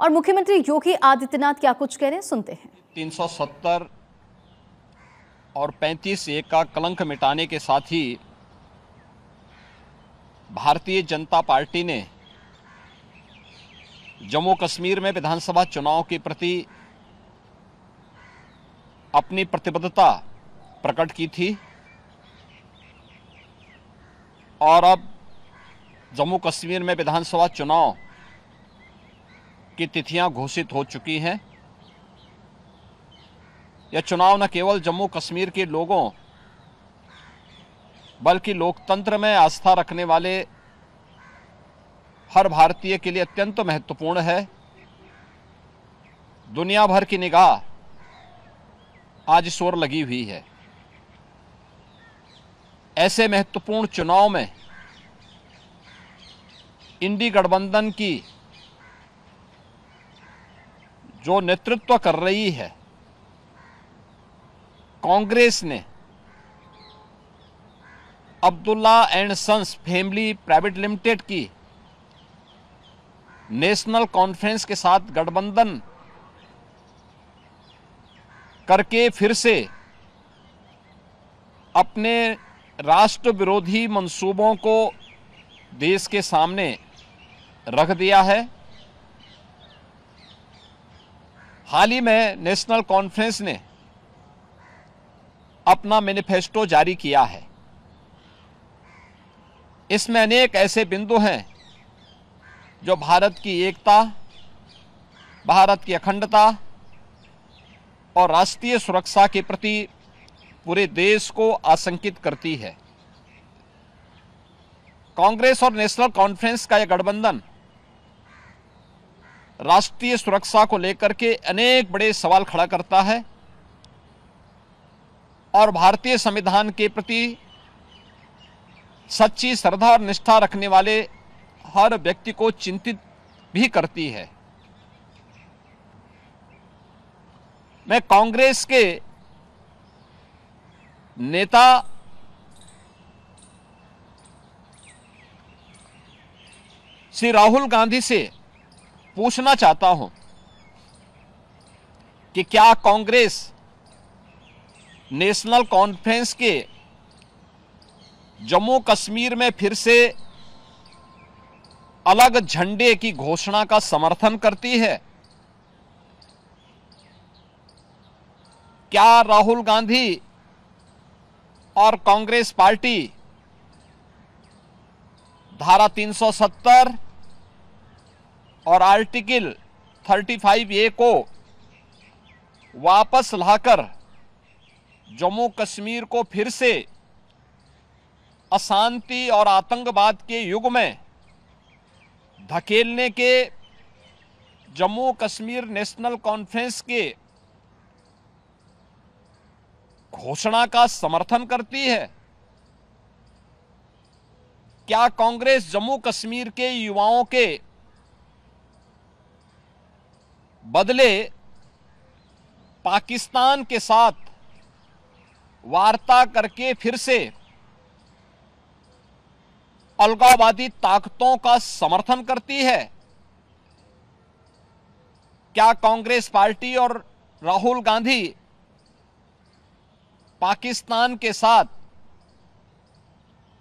और मुख्यमंत्री योगी आदित्यनाथ क्या कुछ कह रहे हैं, सुनते हैं। 370 और 35(a) का कलंक मिटाने के साथ ही भारतीय जनता पार्टी ने जम्मू कश्मीर में विधानसभा चुनाव के प्रति अपनी प्रतिबद्धता प्रकट की थी और अब जम्मू कश्मीर में विधानसभा चुनाव की तिथियां घोषित हो चुकी हैं। यह चुनाव न केवल जम्मू कश्मीर के लोगों बल्कि लोकतंत्र में आस्था रखने वाले हर भारतीय के लिए अत्यंत महत्वपूर्ण है। दुनिया भर की निगाह आज इस ओर लगी हुई है। ऐसे महत्वपूर्ण चुनाव में इंडी गठबंधन की जो नेतृत्व कर रही है कांग्रेस ने Abdullah and sons family private limited की नेशनल कॉन्फ्रेंस के साथ गठबंधन करके फिर से अपने राष्ट्र विरोधी मंसूबों को देश के सामने रख दिया है। हाल ही में नेशनल कॉन्फ्रेंस ने अपना मैनिफेस्टो जारी किया है। इसमें अनेक ऐसे बिंदु हैं जो भारत की एकता, भारत की अखंडता और राष्ट्रीय सुरक्षा के प्रति पूरे देश को आशंकित करती है। कांग्रेस और नेशनल कॉन्फ्रेंस का यह गठबंधन राष्ट्रीय सुरक्षा को लेकर के अनेक बड़े सवाल खड़ा करता है और भारतीय संविधान के प्रति सच्ची श्रद्धा और निष्ठा रखने वाले हर व्यक्ति को चिंतित भी करती है। मैं कांग्रेस के नेता श्री राहुल गांधी से पूछना चाहता हूं कि क्या कांग्रेस नेशनल कॉन्फ्रेंस के जम्मू कश्मीर में फिर से अलग झंडे की घोषणा का समर्थन करती है? क्या राहुल गांधी और कांग्रेस पार्टी धारा 370 और आर्टिकल 35(a) को वापस लाकर जम्मू कश्मीर को फिर से अशांति और आतंकवाद के युग में धकेलने के जम्मू कश्मीर नेशनल कॉन्फ्रेंस के घोषणा का समर्थन करती है? क्या कांग्रेस जम्मू कश्मीर के युवाओं के बदले पाकिस्तान के साथ वार्ता करके फिर से अलगाववादी ताकतों का समर्थन करती है? क्या कांग्रेस पार्टी और राहुल गांधी पाकिस्तान के साथ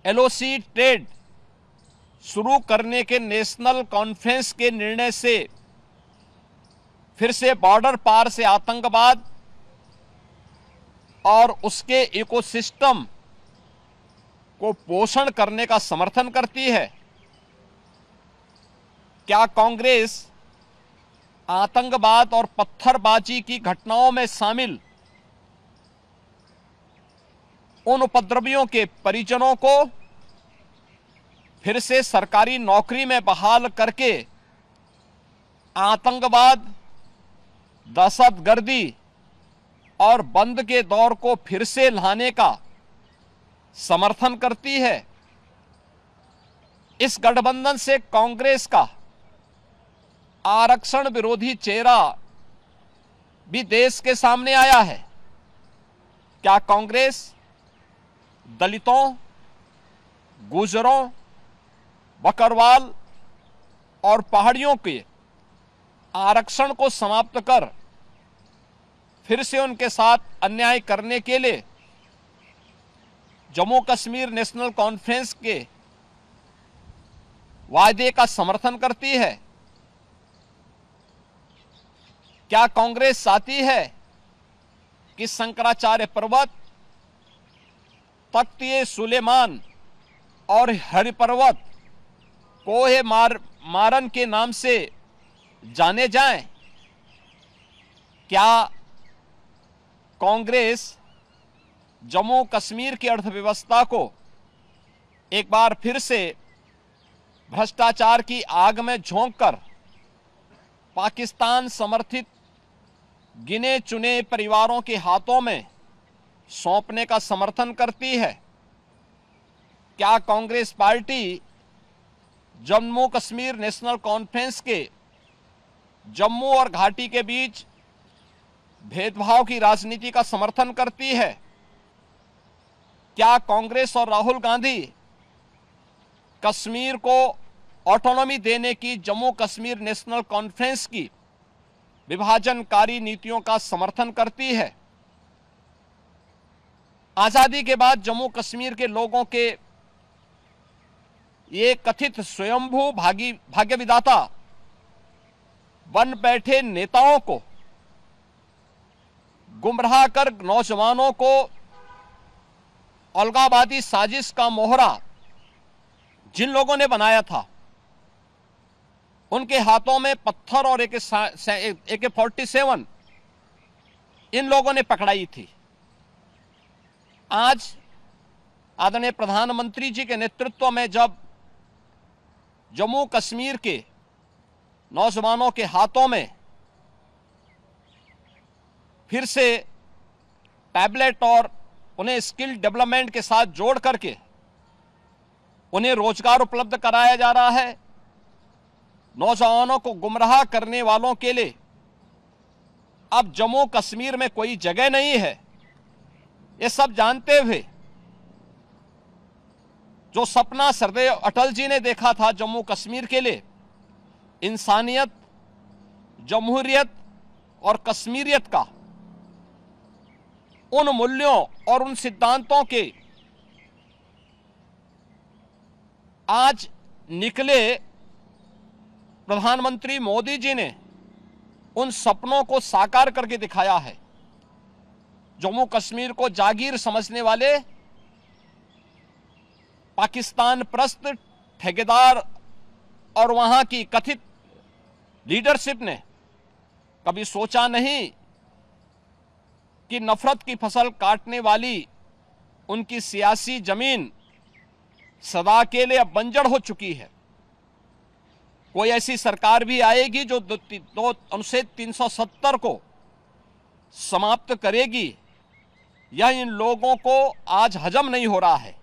एलओसी ट्रेड शुरू करने के नेशनल कॉन्फ्रेंस के निर्णय से फिर से बॉर्डर पार से आतंकवाद और उसके इकोसिस्टम को पोषण करने का समर्थन करती है? क्या कांग्रेस आतंकवाद और पत्थरबाजी की घटनाओं में शामिल उन उपद्रवियों के परिजनों को फिर से सरकारी नौकरी में बहाल करके आतंकवाद, दहशतगर्दी और बंद के दौर को फिर से लाने का समर्थन करती है? इस गठबंधन से कांग्रेस का आरक्षण विरोधी चेहरा भी देश के सामने आया है। क्या कांग्रेस दलितों, गुर्जरों, बकरवाल और पहाड़ियों के आरक्षण को समाप्त कर फिर से उनके साथ अन्याय करने के लिए जम्मू कश्मीर नेशनल कॉन्फ्रेंस के वायदे का समर्थन करती है? क्या कांग्रेस चाहती है कि शंकराचार्य पर्वत, तख्त सुलेमान और हरि पर्वत कोहे मारन के नाम से जाने जाएं? क्या कांग्रेस जम्मू कश्मीर की अर्थव्यवस्था को एक बार फिर से भ्रष्टाचार की आग में झोंककर पाकिस्तान समर्थित गिने चुने परिवारों के हाथों में सौंपने का समर्थन करती है? क्या कांग्रेस पार्टी जम्मू कश्मीर नेशनल कॉन्फ्रेंस के जम्मू और घाटी के बीच भेदभाव की राजनीति का समर्थन करती है? क्या कांग्रेस और राहुल गांधी कश्मीर को ऑटोनॉमी देने की जम्मू कश्मीर नेशनल कॉन्फ्रेंस की विभाजनकारी नीतियों का समर्थन करती है? आजादी के बाद जम्मू कश्मीर के लोगों के ये कथित स्वयंभू भाग्य विधाता बन बैठे नेताओं को गुमराह कर नौजवानों को अलगाववादी साजिश का मोहरा जिन लोगों ने बनाया था, उनके हाथों में पत्थर और AK-47 इन लोगों ने पकड़ाई थी। आज आदरणीय प्रधानमंत्री जी के नेतृत्व में जब जम्मू कश्मीर के नौजवानों के हाथों में फिर से टैबलेट और उन्हें स्किल डेवलपमेंट के साथ जोड़ करके उन्हें रोजगार उपलब्ध कराया जा रहा है, नौजवानों को गुमराह करने वालों के लिए अब जम्मू कश्मीर में कोई जगह नहीं है, ये सब जानते हुए जो सपना सरदार अटल जी ने देखा था जम्मू कश्मीर के लिए, इंसानियत, जमहूरियत और कश्मीरियत का, उन मूल्यों और उन सिद्धांतों के आज निकले प्रधानमंत्री मोदी जी ने उन सपनों को साकार करके दिखाया है। जम्मू कश्मीर को जागीर समझने वाले पाकिस्तान परस्त ठेकेदार और वहां की कथित लीडरशिप ने कभी सोचा नहीं कि नफरत की फसल काटने वाली उनकी सियासी जमीन सदा के लिए अब बंजर हो चुकी है। कोई ऐसी सरकार भी आएगी जो अनुच्छेद 370 को समाप्त करेगी, यह इन लोगों को आज हजम नहीं हो रहा है।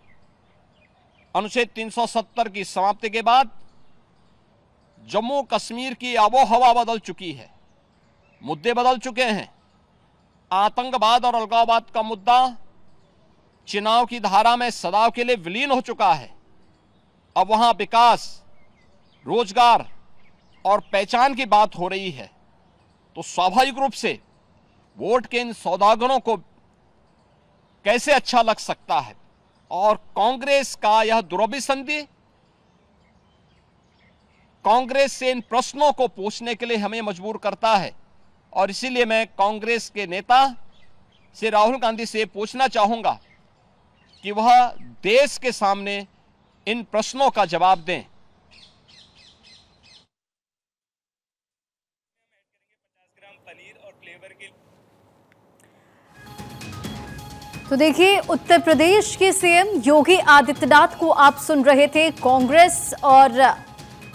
अनुच्छेद 370 की समाप्ति के बाद जम्मू कश्मीर की आबो हवा बदल चुकी है, मुद्दे बदल चुके हैं। आतंकवाद और अलगाववाद का मुद्दा चुनाव की धारा में सदा के लिए विलीन हो चुका है। अब वहां विकास, रोजगार और पहचान की बात हो रही है, तो स्वाभाविक रूप से वोट के इन सौदागरों को कैसे अच्छा लग सकता है। और कांग्रेस का यह दुरभिसंधि कांग्रेस से इन प्रश्नों को पूछने के लिए हमें मजबूर करता है। और इसीलिए मैं कांग्रेस के नेता से, राहुल गांधी से पूछना चाहूंगा कि वह देश के सामने इन प्रश्नों का जवाब दें। तो देखिए, उत्तर प्रदेश के सीएम योगी आदित्यनाथ को आप सुन रहे थे। कांग्रेस और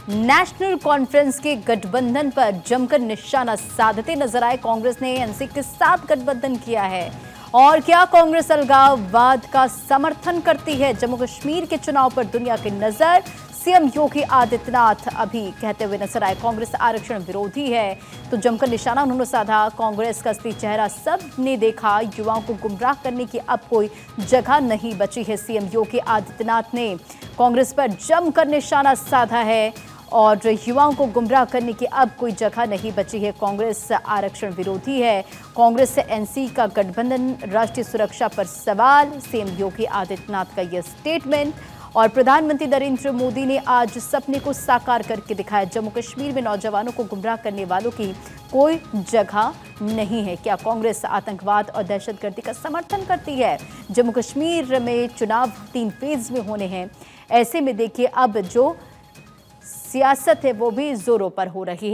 नेशनल कॉन्फ्रेंस के गठबंधन पर जमकर निशाना साधते नजर आए। कांग्रेस ने एनसी के साथ गठबंधन किया है। और क्या कांग्रेस अलगाववाद का समर्थन करती है? जम्मू कश्मीर के चुनाव पर दुनिया की नजर। सीएम योगी आदित्यनाथ अभी कहते हुए नजर आए कांग्रेस आरक्षण विरोधी है, तो जमकर निशाना उन्होंने साधा। कांग्रेस का असली चेहरा सबने देखा, युवाओं को गुमराह करने की अब कोई जगह नहीं बची है। सीएम योगी आदित्यनाथ ने कांग्रेस पर जमकर निशाना साधा है और युवाओं को गुमराह करने की अब कोई जगह नहीं बची है। कांग्रेस आरक्षण विरोधी है। कांग्रेस से एनसी का गठबंधन, राष्ट्रीय सुरक्षा पर सवाल, सीएम योगी आदित्यनाथ का यह स्टेटमेंट। और प्रधानमंत्री नरेंद्र मोदी ने आज सपने को साकार करके दिखाया। जम्मू कश्मीर में नौजवानों को गुमराह करने वालों की कोई जगह नहीं है। क्या कांग्रेस आतंकवाद और दहशतगर्दी का समर्थन करती है? जम्मू कश्मीर में चुनाव 3 फेज में होने हैं। ऐसे में देखिए अब जो सियासत है वो भी जोरों पर हो रही है।